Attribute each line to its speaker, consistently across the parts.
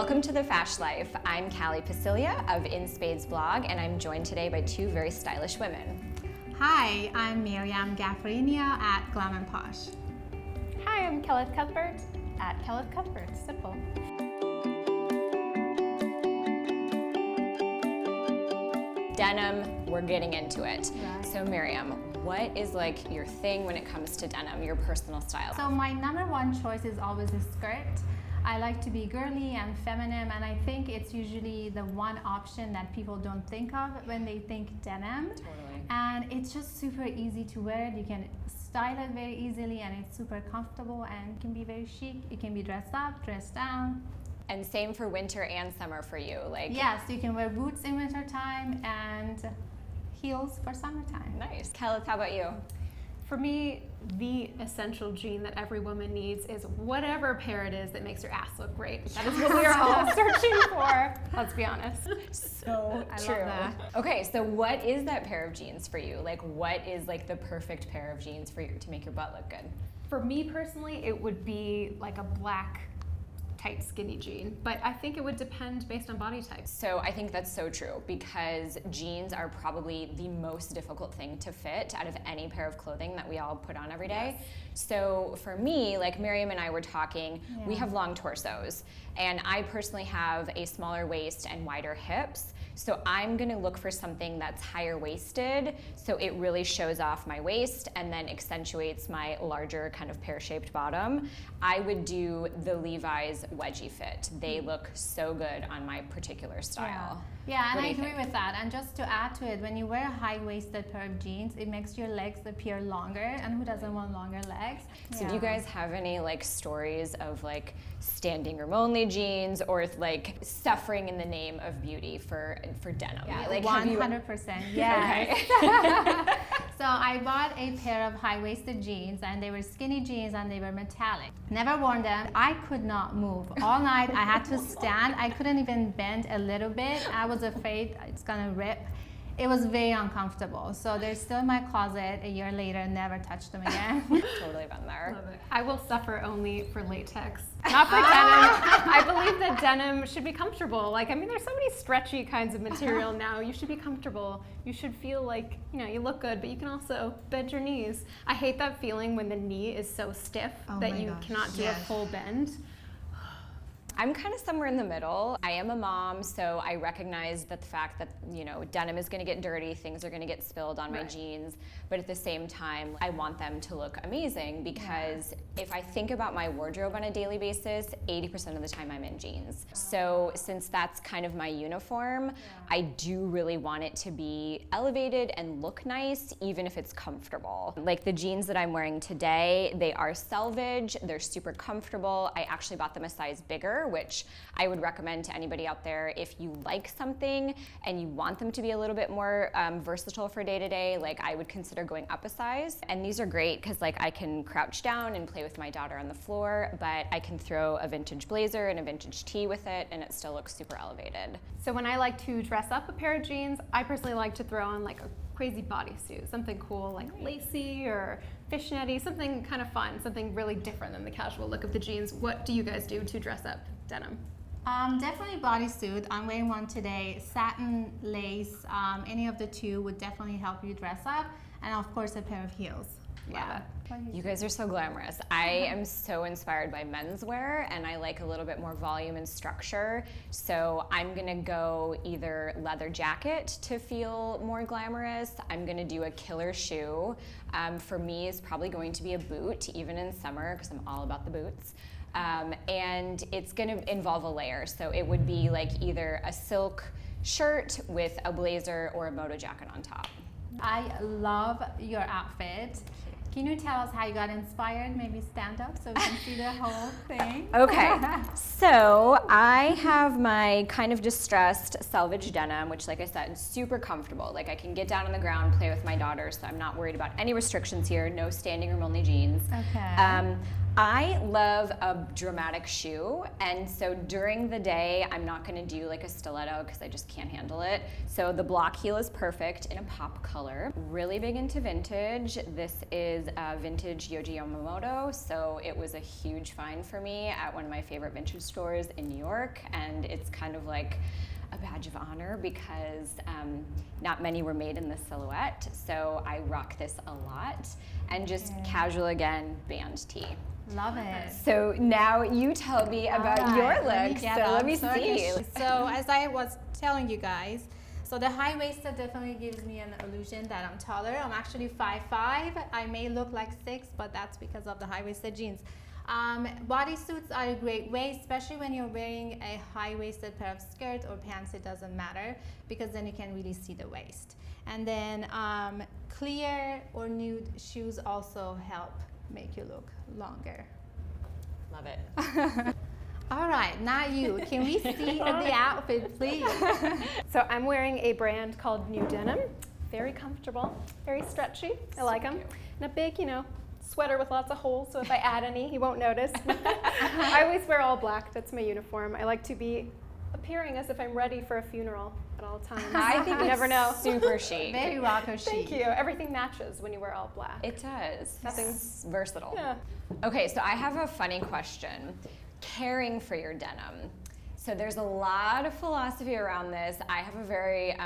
Speaker 1: Welcome to the Fash Life. I'm Kali Passiglia of In Spades blog, and I'm joined today by two very stylish women.
Speaker 2: Hi, I'm Maryam Ghafarinia at Glam and Posh.
Speaker 3: Hi, I'm Kelleth Cuthbert at Kelleth Cuthbert. Simple.
Speaker 1: Denim, we're getting into it.
Speaker 2: Right.
Speaker 1: So Maryam, what is like your thing when it comes to denim, your personal style?
Speaker 2: So my number one choice is always a skirt. I like to be girly and feminine, and I think it's usually the one option that people don't think of when they think denim.
Speaker 1: Totally.
Speaker 2: And it's just super easy to wear. You can style it very easily, and it's super comfortable and can be very chic. It can be dressed up, dressed down.
Speaker 1: And same for winter and summer for you, like.
Speaker 2: Yes, you can wear boots in winter time and heels for summertime.
Speaker 1: Nice. Kelleth, how about you?
Speaker 3: For me, the essential jean that every woman needs is whatever pair it is that makes your ass look great. That is what we are all searching for, let's be honest.
Speaker 1: So
Speaker 2: I love
Speaker 1: true.
Speaker 2: that.
Speaker 1: Okay, so what is that pair of jeans for you? Like, what is like the perfect pair of jeans for you to make your butt look good?
Speaker 3: For me personally, it would be like a black tight skinny jean, but I think it would depend based on body type.
Speaker 1: So I think that's so true because jeans are probably the most difficult thing to fit out of any pair of clothing that we all put on every day.
Speaker 3: Yes.
Speaker 1: So for me, like Maryam and I were talking, we
Speaker 2: Yeah.
Speaker 1: have long torsos and I personally have a smaller waist and wider hips. So I'm gonna look for something that's higher waisted so it really shows off my waist and then accentuates my larger kind of pear-shaped bottom. I would do the Levi's wedgie fit. They look so good on my particular style.
Speaker 2: Yeah, and
Speaker 1: What do
Speaker 2: I
Speaker 1: you
Speaker 2: agree
Speaker 1: think?
Speaker 2: with that. And just to add to it, when you wear a high-waisted pair of jeans, it makes your legs appear longer, and who doesn't want longer legs?
Speaker 1: So do you guys have any like stories of like standing room only jeans or like suffering in the name of beauty for denim?
Speaker 2: Yeah,
Speaker 1: Like
Speaker 2: 100%. Yes.
Speaker 1: Okay.
Speaker 2: So I bought a pair of high-waisted jeans, and they were skinny jeans, and they were metallic. Never worn them. I could not move all night. I had to stand. I couldn't even bend a little bit. I was afraid it's gonna rip. It was very uncomfortable. So they're still in my closet a year later. Never touched them again.
Speaker 1: Totally been there.
Speaker 3: Love it. I will suffer only for latex, not for denim. I believe that denim should be comfortable. Like, I mean, there's so many stretchy kinds of material now. You should be comfortable. You should feel like, you know, you look good, but you can also bend your knees. I hate that feeling when the knee is so stiff that
Speaker 2: my
Speaker 3: you
Speaker 2: gosh,
Speaker 3: cannot do
Speaker 2: yes.
Speaker 3: a full bend.
Speaker 1: I'm kind of somewhere in the middle. I am a mom, so I recognize that the fact that, you know, denim is gonna get dirty, things are gonna get spilled on my jeans, but at the same time, I want them to look amazing because if I think about my wardrobe on a daily basis, 80% of the time I'm in jeans. So since that's kind of my uniform, I do really want it to be elevated and look nice, even if it's comfortable. Like the jeans that I'm wearing today, they are selvage, they're super comfortable. I actually bought them a size bigger, which I would recommend to anybody out there if you like something and you want them to be a little bit more versatile for day to day. Like I would consider going up a size. And these are great because like I can crouch down and play with my daughter on the floor, but I can throw a vintage blazer and a vintage tee with it and it still looks super elevated.
Speaker 3: So when I like to dress up a pair of jeans, I personally like to throw on like a crazy bodysuit, something cool like lacy or fishnetty, something kind of fun, something really different than the casual look of the jeans. What do you guys do to dress up denim?
Speaker 2: Definitely bodysuit. I'm wearing one today. Satin, lace, any of the two would definitely help you dress up. And of course, a pair of heels.
Speaker 1: Yeah. You guys are so glamorous. I am so inspired by menswear and I like a little bit more volume and structure. So I'm gonna go either leather jacket to feel more glamorous. I'm gonna do a killer shoe. For me, it's probably going to be a boot, even in summer, because I'm all about the boots. And it's gonna involve a layer. So it would be like either a silk shirt with a blazer or a moto jacket on top.
Speaker 2: I love your outfit. Can you tell us how you got inspired? Maybe stand up so we can see the whole thing.
Speaker 1: Okay, so I have my kind of distressed selvage denim, which like I said, is super comfortable. Like I can get down on the ground, play with my daughter, so I'm not worried about any restrictions here, no standing room only jeans.
Speaker 2: Okay.
Speaker 1: I love a dramatic shoe, and so during the day, I'm not gonna do like a stiletto because I just can't handle it. So the block heel is perfect in a pop color. Really big into vintage. This is a vintage Yohji Yamamoto, so it was a huge find for me at one of my favorite vintage stores in New York, and it's kind of like a badge of honor because not many were made in this silhouette, so I rock this a lot. And just casual again, band tee.
Speaker 2: Love it.
Speaker 1: So now you tell me about your look. Let me see.
Speaker 2: So as I was telling you guys, so the high-waisted definitely gives me an illusion that I'm taller. I'm actually 5'5". I may look like 6, but that's because of the high-waisted jeans. Bodysuits are a great way, especially when you're wearing a high-waisted pair of skirt or pants. It doesn't matter because then you can really see the waist. And then clear or nude shoes also help make you look longer.
Speaker 1: Love it.
Speaker 2: All right, now you. Can we see the outfit, please?
Speaker 3: So I'm wearing a brand called New Denim. Very comfortable, very stretchy. I like them. And a big, sweater with lots of holes, so if I add any, you won't notice. I always wear all black. That's my uniform. I like to be appearing as if I'm ready for a funeral at all times.
Speaker 1: I think
Speaker 3: you never know.
Speaker 1: Super chic.
Speaker 2: Very rocker chic.
Speaker 3: Thank you. Everything matches when you wear all black.
Speaker 1: It does.
Speaker 3: Nothing's
Speaker 1: versatile.
Speaker 3: Yeah.
Speaker 1: Okay, so I have a funny question. Caring for your denim. So there's a lot of philosophy around this. I have a very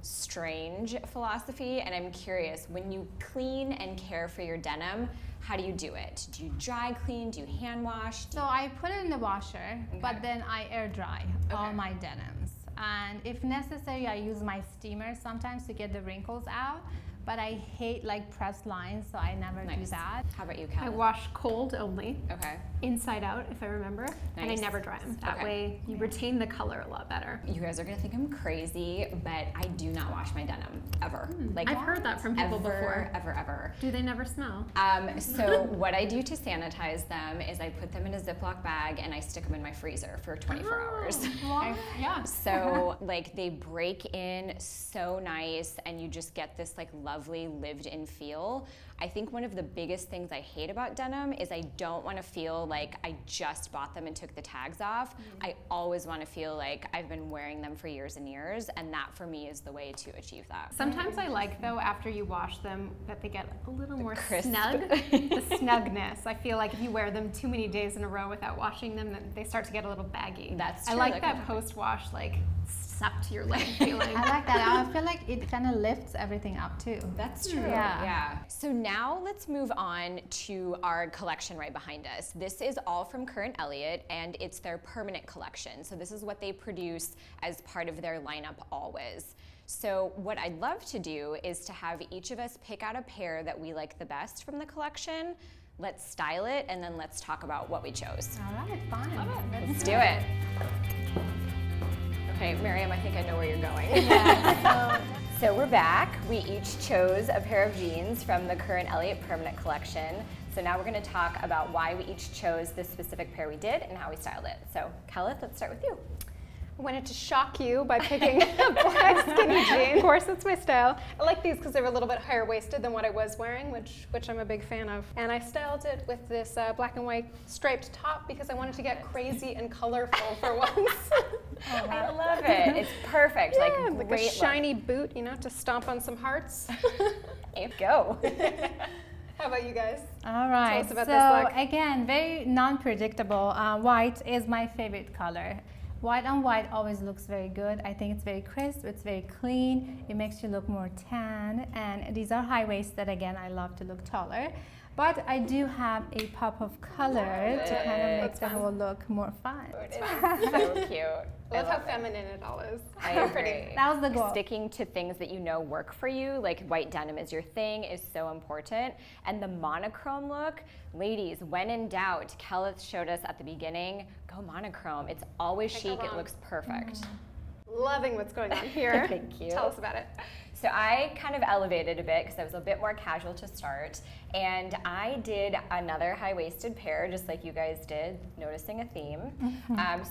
Speaker 1: strange philosophy, and I'm curious, when you clean and care for your denim, how do you do it? Do you dry clean? Do you hand wash?
Speaker 2: So I put it in the washer, but then I air dry all my denims. And if necessary, I use my steamer sometimes to get the wrinkles out. But I hate like pressed lines, so I never do that.
Speaker 1: How about you,
Speaker 3: I
Speaker 1: Kelleth?
Speaker 3: wash cold only.
Speaker 1: Okay.
Speaker 3: Inside out, if I remember. And I never dry them. That way you retain the color a lot better.
Speaker 1: You guys are gonna think I'm crazy, but I do not wash my denim ever. Like
Speaker 3: I've heard that from people before.
Speaker 1: Ever.
Speaker 3: Do they never smell?
Speaker 1: So what I do to sanitize them is I put them in a Ziploc bag and I stick them in my freezer for 24 hours.
Speaker 2: Yeah.
Speaker 1: So like they break in so nice, and you just get this like lovely lived-in feel. I think one of the biggest things I hate about denim is I don't want to feel like I just bought them and took the tags off. I always want to feel like I've been wearing them for years and years, and that for me is the way to achieve that.
Speaker 3: Sometimes I like, though, after you wash them, that they get a little more
Speaker 1: crisp.
Speaker 3: snug. The snugness. I feel like if you wear them too many days in a row without washing them, then they start to get a little baggy.
Speaker 1: That's
Speaker 3: I
Speaker 1: true.
Speaker 3: like that post-wash, like, snap to your leg feeling.
Speaker 2: I like that. I feel like it kind of lifts everything up too.
Speaker 1: That's true. Yeah. So now let's move on to our collection right behind us. This is all from Current Elliott, and it's their permanent collection. So this is what they produce as part of their lineup always. So what I'd love to do is to have each of us pick out a pair that we like the best from the collection. Let's style it, and then let's talk about what we chose.
Speaker 2: All right, fine.
Speaker 3: Love it.
Speaker 1: Let's do it. Okay, Maryam, I think I know where you're going.
Speaker 2: Yeah,
Speaker 1: So we're back. We each chose a pair of jeans from the Current Elliott Permanent Collection. So now we're going to talk about why we each chose this specific pair we did and how we styled it. So Kelleth, let's start with you.
Speaker 3: I wanted to shock you by picking a black skinny jean. Of course, that's my style. I like these because they were a little bit higher waisted than what I was wearing, which I'm a big fan of. And I styled it with this black and white striped top because I wanted to get crazy and colorful for once.
Speaker 1: I love it. It's perfect.
Speaker 3: Yeah,
Speaker 1: like
Speaker 3: a
Speaker 1: great
Speaker 3: shiny boot, to stomp on some hearts.
Speaker 1: Go.
Speaker 3: How about you guys?
Speaker 2: All right.
Speaker 3: Tell us about
Speaker 2: so
Speaker 3: this look.
Speaker 2: again, very non-predictable. White is my favorite color. White on white always looks very good. I think it's very crisp, it's very clean, it makes you look more tan, and these are high-waisted. Again, I love to look taller. But I do have a pop of color to kind of make the whole look more fun.
Speaker 1: It's so cute.
Speaker 3: I love how feminine it all is.
Speaker 1: I agree.
Speaker 2: That was the goal.
Speaker 1: Sticking to things that you know work for you, like white denim is your thing, is so important. And the monochrome look, ladies, when in doubt, Kelleth showed us at the beginning, go monochrome. It's always chic, it looks perfect.
Speaker 3: Loving what's going on here.
Speaker 1: Thank you.
Speaker 3: Tell us about it.
Speaker 1: So I kind of elevated a bit because I was a bit more casual to start, and I did another high-waisted pair just like you guys did, noticing a theme.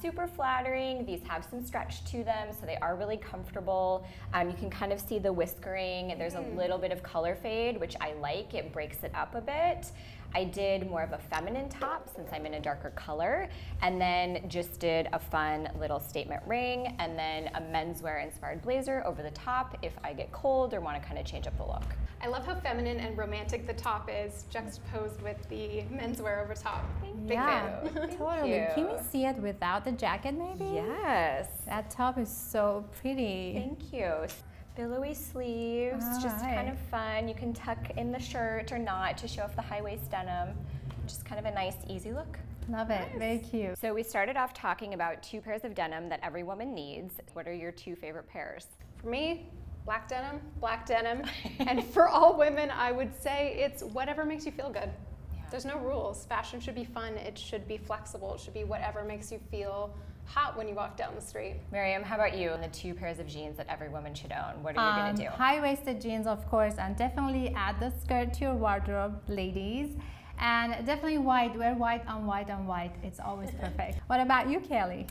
Speaker 1: Super flattering. These have some stretch to them, so they are really comfortable. You can kind of see the whiskering. There's a little bit of color fade, which I like. It breaks it up a bit. I did more of a feminine top since I'm in a darker color, and then just did a fun little statement ring, and then a menswear inspired blazer over the top if I get cold or want to kind of change up the look.
Speaker 3: I love how feminine and romantic the top is, juxtaposed with the menswear over top. Big fan.
Speaker 2: Totally.
Speaker 1: you.
Speaker 2: Can we see it without the jacket maybe?
Speaker 1: Yes.
Speaker 2: That top is so pretty.
Speaker 1: Thank you. Billowy sleeves, just kind of fun. You can tuck in the shirt or not to show off the high waist denim. Just kind of a nice, easy look.
Speaker 2: Love it. Very cute.
Speaker 1: So we started off talking about 2 pairs of denim that every woman needs. What are your 2 favorite pairs?
Speaker 3: For me, black denim, and for all women, I would say it's whatever makes you feel good. There's no rules. Fashion should be fun. It should be flexible. It should be whatever makes you feel hot when you walk down the street.
Speaker 1: Maryam, how about you? And the 2 pairs of jeans that every woman should own. What are you going to do?
Speaker 2: High-waisted jeans, of course, and definitely add the skirt to your wardrobe, ladies. And definitely white. Wear white on white on white. It's always perfect. What about you, Kelly?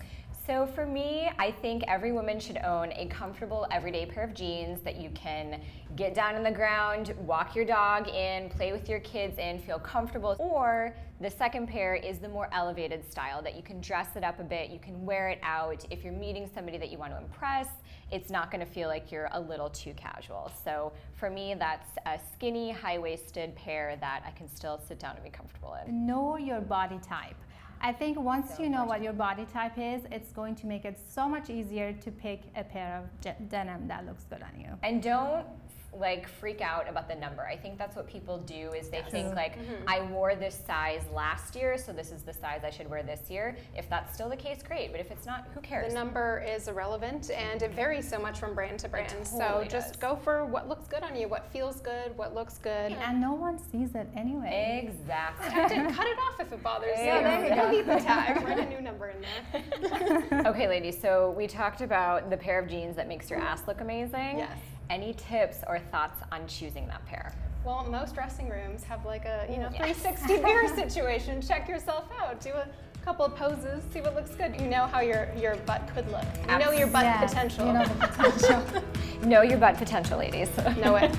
Speaker 1: So for me, I think every woman should own a comfortable everyday pair of jeans that you can get down on the ground, walk your dog in, play with your kids in, feel comfortable. Or the second pair is the more elevated style that you can dress it up a bit, you can wear it out. If you're meeting somebody that you want to impress, it's not going to feel like you're a little too casual. So for me, that's a skinny, high-waisted pair that I can still sit down and be comfortable in.
Speaker 2: Know your body type. I think once you know what your body type is, it's going to make it so much easier to pick a pair of denim that looks good on you.
Speaker 1: And don't like freak out about the number. I think that's what people do is they think like, I wore this size last year, so this is the size I should wear this year. If that's still the case, great, but if it's not, who cares?
Speaker 3: The number is irrelevant, and it varies so much from brand to brand.
Speaker 1: Totally
Speaker 3: so
Speaker 1: does.
Speaker 3: just go for what looks good on you, what feels good, what looks good.
Speaker 2: And no one sees it anyway.
Speaker 1: Exactly.
Speaker 3: Cut it off if it bothers you.
Speaker 1: there you go.
Speaker 3: Delete the tag, write a new number in there.
Speaker 1: Okay, ladies, so we talked about the pair of jeans that makes your ass look amazing.
Speaker 3: Yes.
Speaker 1: Any tips or thoughts on choosing that pair?
Speaker 3: Well, most dressing rooms have like a 360 mirror situation. Check yourself out. Do a couple of poses. See what looks good. You know how your butt could look. You know your butt potential.
Speaker 2: You know the potential.
Speaker 1: Know your butt potential, ladies.
Speaker 3: Know it.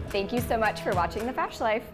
Speaker 1: Thank you so much for watching The Fash Life.